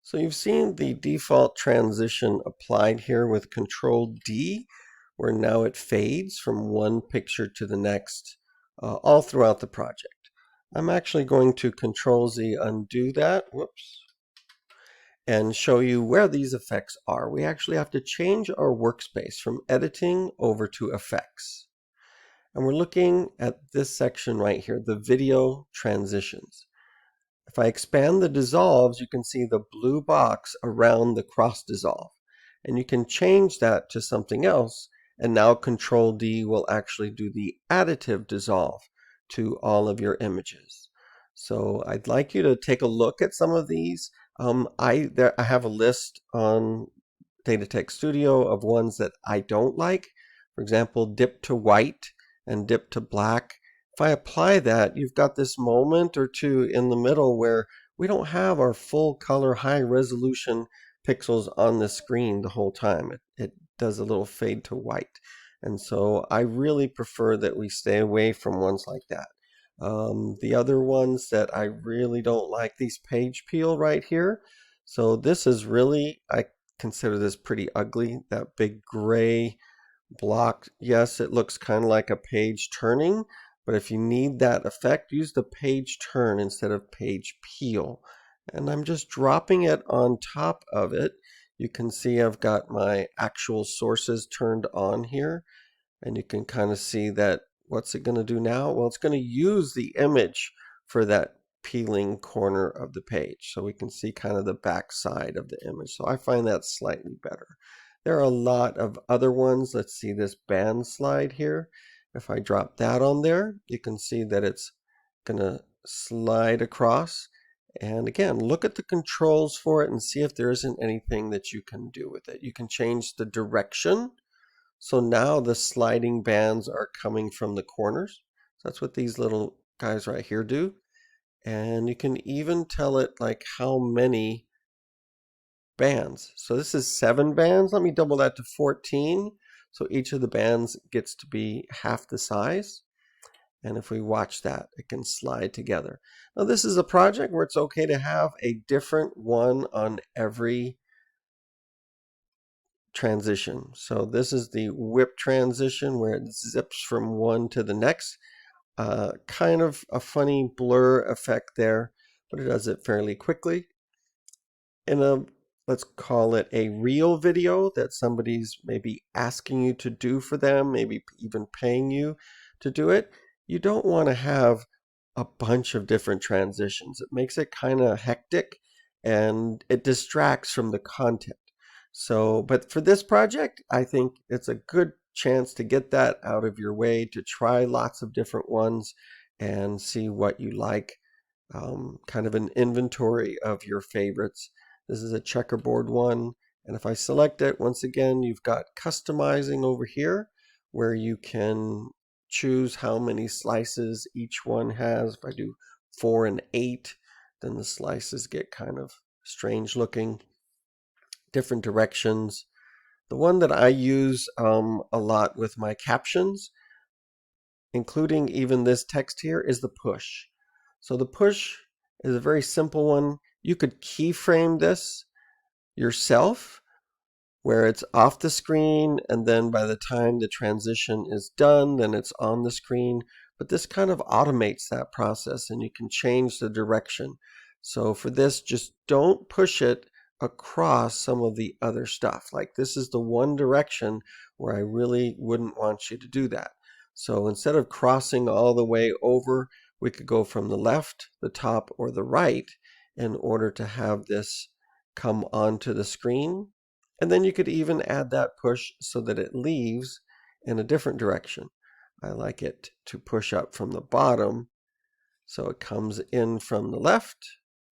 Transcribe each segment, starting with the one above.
So you've seen the default transition applied here with Control D, where now it fades from one picture to the next all throughout the project. I'm actually going to Control Z undo that, whoops, and show you where these effects are. We actually have to change our workspace from editing over to effects. And we're looking at this section right here, the video transitions. If I expand the dissolves, you can see the blue box around the cross dissolve. And you can change that to something else. And now Control D will actually do the additive dissolve to all of your images. So I'd like you to take a look at some of these. I have a list on Datatext Studio of ones that I don't like. For example, dip to white and dip to black. If I apply that, you've got this moment or two in the middle where we don't have our full color high resolution pixels on the screen the whole time. It does a little fade to white. And so I really prefer that we stay away from ones like that. The other ones that I really don't like, these page peel right here. So this is really, I consider this pretty ugly. That big gray block, yes, it looks kind of like a page turning, but if you need that effect, use the page turn instead of page peel. And I'm just dropping it on top of it. You can see I've got my actual sources turned on here, and you can kind of see that what's it going to do now? Well, it's going to use the image for that peeling corner of the page, so we can see kind of the back side of the image. So I find that slightly better. There are a lot of other ones. Let's see this band slide here. If I drop that on there, you can see that it's going to slide across. And again, look at the controls for it and see if there isn't anything that you can do with it. You can change the direction. So now the sliding bands are coming from the corners. So that's what these little guys right here do. And you can even tell it like how many bands. So this is 7 bands. Let me double that to 14. So each of the bands gets to be half the size. And if we watch that, it can slide together. Now this is a project where it's okay to have a different one on every transition. So this is the whip transition where it zips from one to the next. Kind of a funny blur effect there, but it does it fairly quickly. In a, let's call it a real video that somebody's maybe asking you to do for them, maybe even paying you to do it, you don't want to have a bunch of different transitions. It makes it kind of hectic and it distracts from the content. So, but for this project, I think it's a good chance to get that out of your way, to try lots of different ones and see what you like. Kind of an inventory of your favorites. This is a checkerboard one. And if I select it, once again, you've got customizing over here where you can choose how many slices each one has. If I do 4 and 8, then the slices get kind of strange looking. Different directions. The one that I use a lot with my captions, including even this text here, is the push. So the push is a very simple one. You could keyframe this yourself where it's off the screen, and then by the time the transition is done, then it's on the screen. But this kind of automates that process, and you can change the direction. So for this, just don't push it across some of the other stuff. Like this is the one direction where I really wouldn't want you to do that. So instead of crossing all the way over, we could go from the left, the top, or the right in order to have this come onto the screen. And then you could even add that push so that it leaves in a different direction. I like it to push up from the bottom, so it comes in from the left.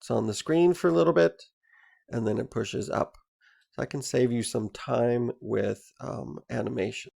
It's on the screen for a little bit, and then it pushes up. So I can save you some time with animation.